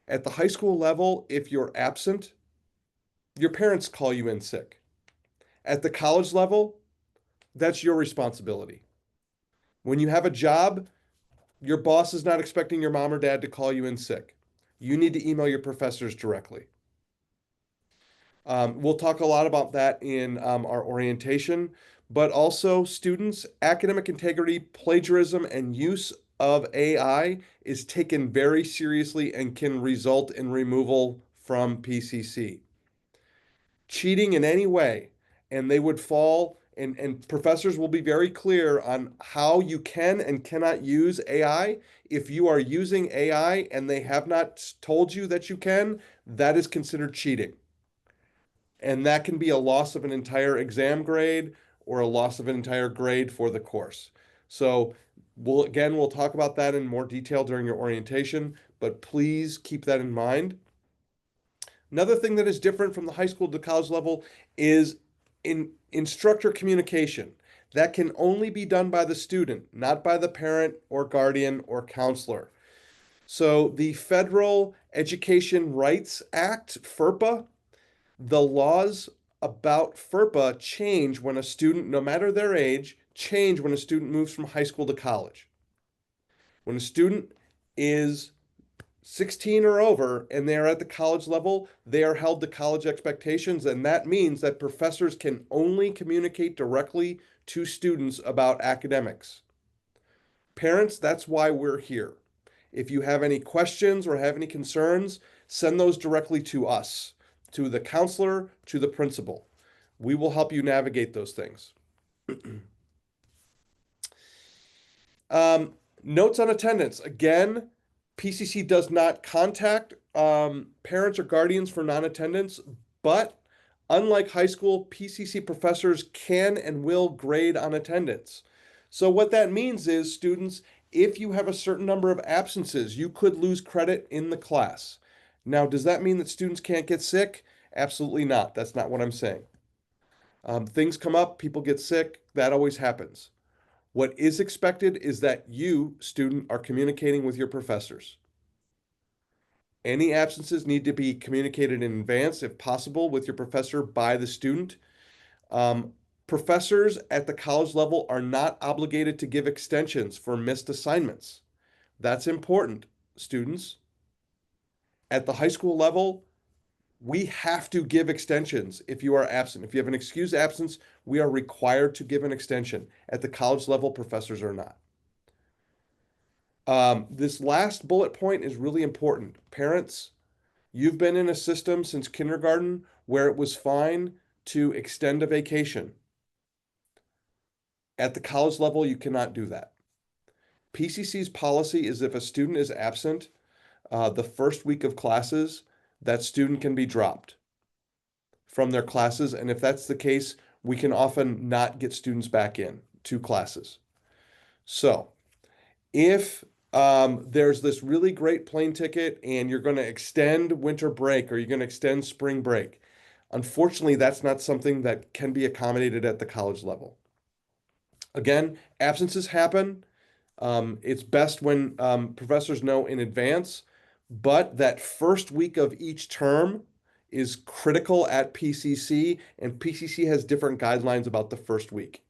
At the high school level, if you're absent, your parents call you in sick. At the college level, that's your responsibility. When you have a job, your boss is not expecting your mom or dad to call you in sick. You need to email your professors directly. We'll talk a lot about that in our orientation, but also students, academic integrity, plagiarism, and use of AI is taken very seriously and can result in removal from PCC. Cheating in any way, and they would fall, and professors will be very clear on how you can and cannot use AI. If you are using AI and they have not told you that you can, that is considered cheating. And that can be a loss of an entire exam grade or a loss of an entire grade for the course. So we'll talk about that in more detail during your orientation, but please keep that in mind. Another thing that is different from the high school to college level is in instructor communication. That can only be done by the student, not by the parent or guardian or counselor. So the Federal Education Rights Act, FERPA, the laws about FERPA change when a student, no matter their age, change when a student moves from high school to college. When a student is 16 or over and they are at the college level, they are held to college expectations, and that means that professors can only communicate directly to students about academics. Parents, that's why we're here. If you have any questions or have any concerns, send those directly to us, to the counselor, to the principal. We will help you navigate those things. Um, Notes on attendance. Again, PCC does not contact parents or guardians for non-attendance, but unlike high school, PCC professors can and will grade on attendance. So what that means is, students, if you have a certain number of absences, you could lose credit in the class. Now, does that mean that students can't get sick? Absolutely not. That's not what I'm saying. Things come up, people get sick, that always happens. What is expected is that you, student, are communicating with your professors. Any absences need to be communicated in advance, if possible, with your professor by the student. Um, Professors at the college level are not obligated to give extensions for missed assignments. That's important, students. At the high school level, we have to give extensions if you are absent. If you have an excused absence, we are required to give an extension. At the college level, professors are not. This last bullet point is really important. Parents, you've been in a system since kindergarten where it was fine to extend a vacation. At the college level, you cannot do that. PCC's policy is if a student is absent the first week of classes, that student can be dropped from their classes. And if that's the case, we can often not get students back in to classes. So if there's this really great plane ticket and you're going to extend winter break or you're going to extend spring break, unfortunately, that's not something that can be accommodated at the college level. Again, absences happen. It's best when professors know in advance, but that first week of each term is critical at PCC, and PCC has different guidelines about the first week.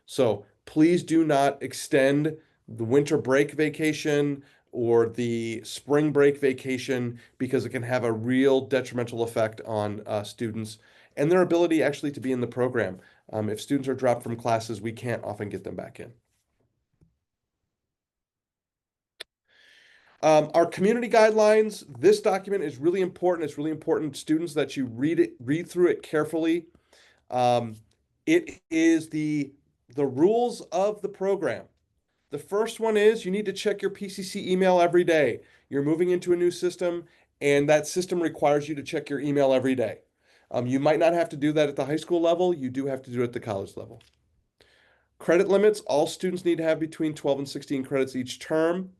So please do not extend the winter break vacation or the spring break vacation because it can have a real detrimental effect on students and their ability actually to be in the program. If students are dropped from classes, we can't often get them back in. Our community guidelines, this document is really important. It's really important, students, that you read through it carefully. It is the rules of the program. The first one is you need to check your PCC email every day. You're moving into a new system, and that system requires you to check your email every day. You might not have to do that at the high school level. You do have to do it at the college level. Credit limits, all students need to have between 12 and 16 credits each term.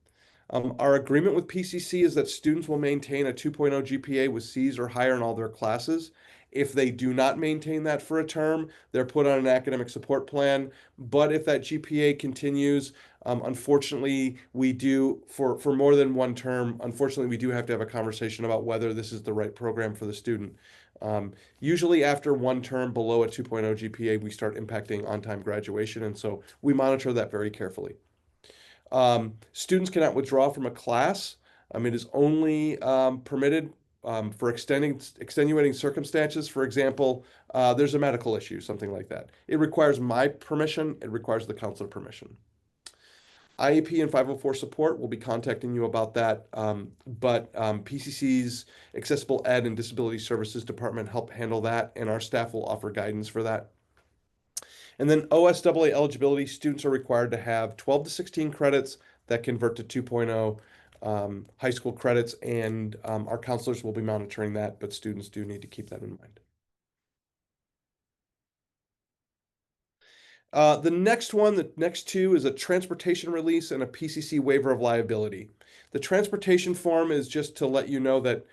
Our agreement with PCC is that students will maintain a 2.0 GPA with C's or higher in all their classes. If they do not maintain that for a term, they're put on an academic support plan. But if that GPA continues, unfortunately, we do, for more than one term, unfortunately, we do have to have a conversation about whether this is the right program for the student. Usually after one term below a 2.0 GPA, we start impacting on-time graduation, and so we monitor that very carefully. Students cannot withdraw from a class. It is only permitted for extenuating circumstances. For example, there's a medical issue, something like that. It requires my permission. It requires the counselor permission. IEP and 504 support will be contacting you about that, but PCC's Accessible Ed and Disability Services Department help handle that, and our staff will offer guidance for that. And then OSAA eligibility, students are required to have 12 to 16 credits that convert to 2.0 high school credits, and our counselors will be monitoring that, but students do need to keep that in mind. The next one, the next two, is a transportation release and a PCC waiver of liability. The transportation form is just to let you know that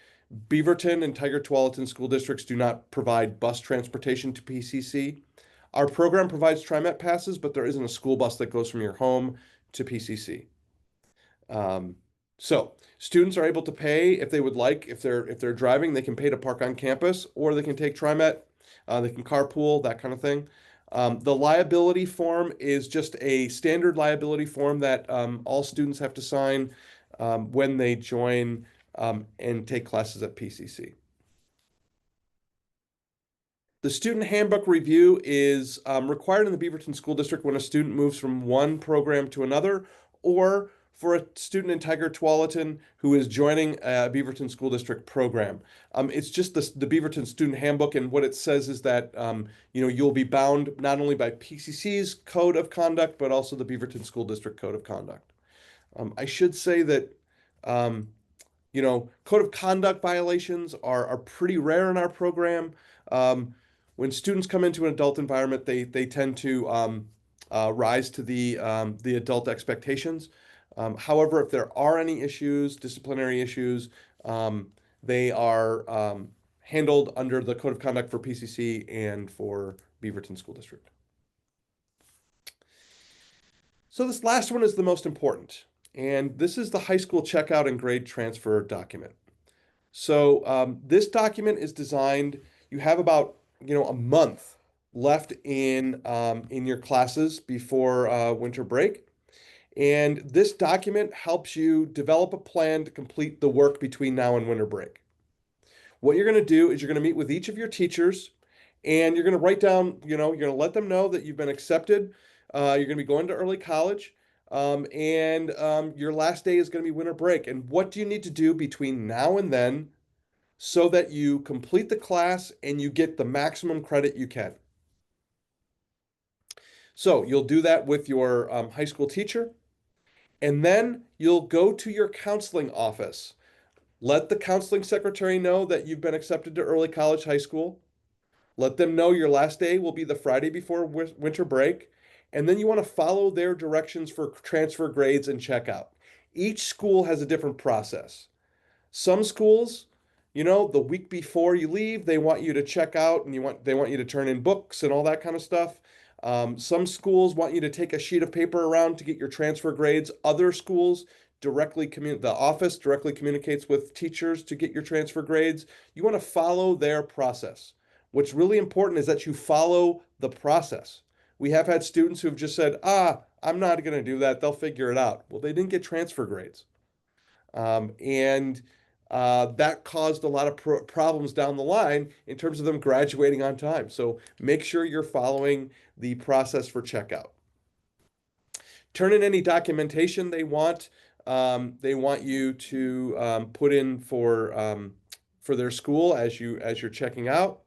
Beaverton and Tiger Tualatin school districts do not provide bus transportation to PCC. Our program provides TriMet passes, but there isn't a school bus that goes from your home to PCC. So students are able to pay if they would like. If they're driving, they can pay to park on campus, or they can take TriMet. They can carpool, that kind of thing. The liability form is just a standard liability form that all students have to sign when they join and take classes at PCC. The student handbook review is required in the Beaverton School District when a student moves from one program to another, or for a student in Tiger Tualatin who is joining a Beaverton School District program. It's just the Beaverton Student Handbook, and what it says is that you'll be bound not only by PCC's Code of Conduct, but also the Beaverton School District Code of Conduct. I should say that um, code of conduct violations are pretty rare in our program. Um, when students come into an adult environment, they tend to rise to the adult expectations. However, if there are any issues, disciplinary issues, they are handled under the code of conduct for PCC and for Beaverton School District. So this last one is the most important, and this is the high school checkout and grade transfer document. So this document is designed. You have about a month left in your classes before winter break, and this document helps you develop a plan to complete the work between now and winter break. What you're going to do is you're going to meet with each of your teachers, and you're going to write down. You're going to let them know that you've been accepted. You're going to be going to early college. And your last day is going to be winter break. And what do you need to do between now and then so that you complete the class and you get the maximum credit you can? So you'll do that with your high school teacher, and then you'll go to your counseling office. Let the counseling secretary know that you've been accepted to early college high school. Let them know your last day will be the Friday before winter break. And then you want to follow their directions for transfer grades and checkout. Each school has a different process. Some schools, the week before you leave, they want you to check out and they want you to turn in books and all that kind of stuff. Some schools want you to take a sheet of paper around to get your transfer grades. Other schools the office directly communicates with teachers to get your transfer grades. You want to follow their process. What's really important is that you follow the process. We have had students who have just said, I'm not going to do that. They'll figure it out. Well, they didn't get transfer grades. And that caused a lot of problems down the line in terms of them graduating on time. So make sure you're following the process for checkout. Turn in any documentation they want. They want you to put in for their school as you're checking out.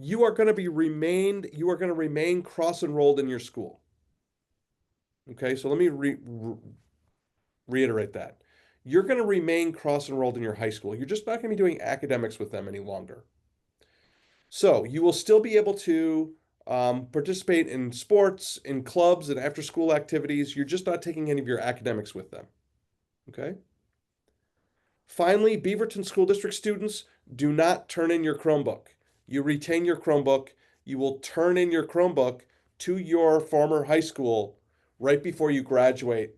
You are going to remain cross-enrolled in your school. Okay, so let me reiterate that. You're going to remain cross-enrolled in your high school. You're just not going to be doing academics with them any longer. So you will still be able to participate in sports, in clubs, and after-school activities. You're just not taking any of your academics with them. Okay? Finally, Beaverton School District students, do not turn in your Chromebook. You retain your Chromebook. You will turn in your Chromebook to your former high school right before you graduate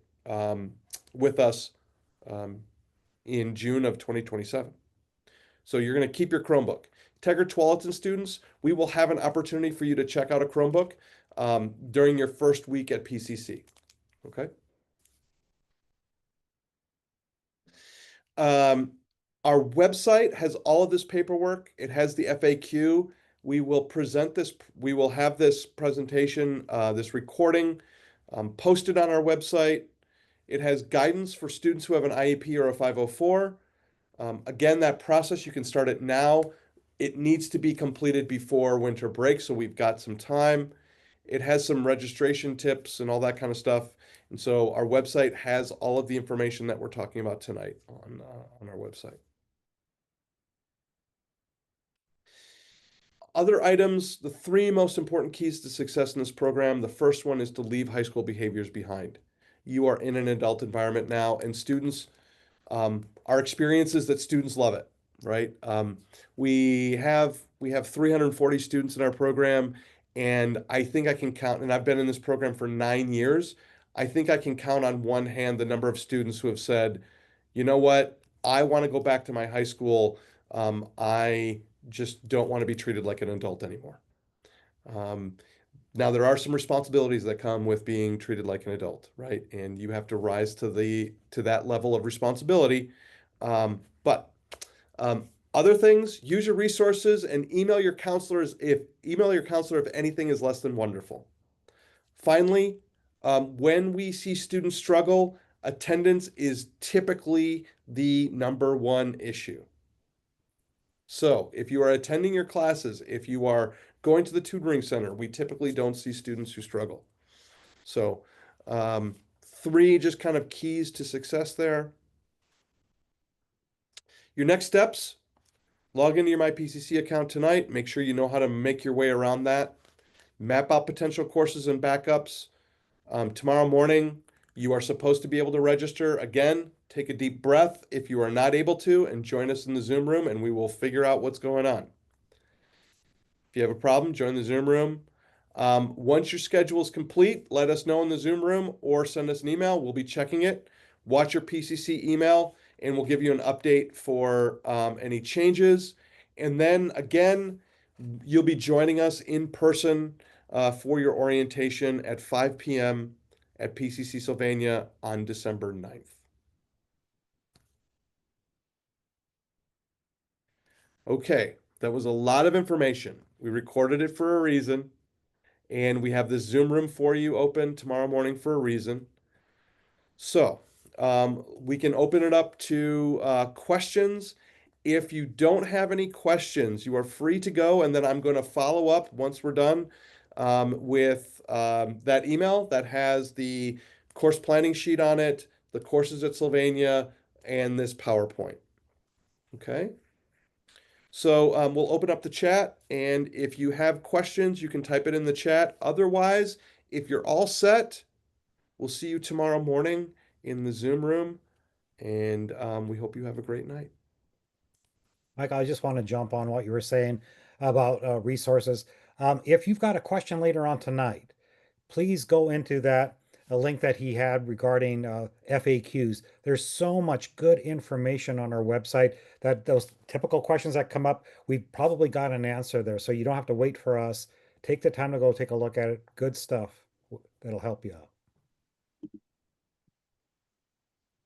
with us in June of 2027. So you're going to keep your Chromebook. Tiger Tualatin students, we will have an opportunity for you to check out a Chromebook during your first week at PCC. Okay? Our website has all of this paperwork. It has the FAQ. We will have this presentation, this recording posted on our website. It has guidance for students who have an IEP or a 504. Again, that process, you can start it now. It needs to be completed before winter break, so we've got some time. It has some registration tips and all that kind of stuff. And so our website has all of the information that we're talking about tonight on our website. Other items, the three most important keys to success in this program. The first one is to leave high school behaviors behind. You are in an adult environment now, and students, our experience is that students love it, right? We have 340 students in our program, and I think I can count, and I've been in this program for 9 years. I think I can count on one hand the number of students who have said, you know what, I want to go back to my high school. I just don't want to be treated like an adult anymore. Um, Now there are some responsibilities that come with being treated like an adult, right? And you have to rise to that level of responsibility. But other things, use your resources and email your counselor if anything is less than wonderful. Finally, when we see students struggle, attendance is typically the number one issue. So if you are attending your classes, if you are going to the tutoring center, we typically don't see students who struggle. So, three just kind of keys to success there. Your next steps, log into your MyPCC account tonight. Make sure you know how to make your way around that. Map out potential courses and backups. Tomorrow morning, you are supposed to be able to register. Again, take a deep breath if you are not able to, and join us in the Zoom room, and we will figure out what's going on. If you have a problem, join the Zoom room. Once your schedule is complete, let us know in the Zoom room or send us an email. We'll be checking it. Watch your PCC email, and we'll give you an update for any changes. And then again, you'll be joining us in person for your orientation at 5 p.m. at PCC Sylvania on December 9th. Okay, that was a lot of information. We recorded it for a reason. And we have this Zoom room for you open tomorrow morning for a reason. So we can open it up to questions. If you don't have any questions, you are free to go. And then I'm going to follow up once we're done with that email that has the course planning sheet on it, the courses at Sylvania, and this PowerPoint. Okay. So we'll open up the chat, and if you have questions, you can type it in the chat. Otherwise, if you're all set, we'll see you tomorrow morning in the Zoom room, and we hope you have a great night. Mike, I just want to jump on what you were saying about resources. If you've got a question later on tonight, please go into that a link that he had regarding FAQs. There's so much good information on our website that those typical questions that come up, we've probably got an answer there. So you don't have to wait for us. Take the time to go take a look at it. Good stuff that'll help you out.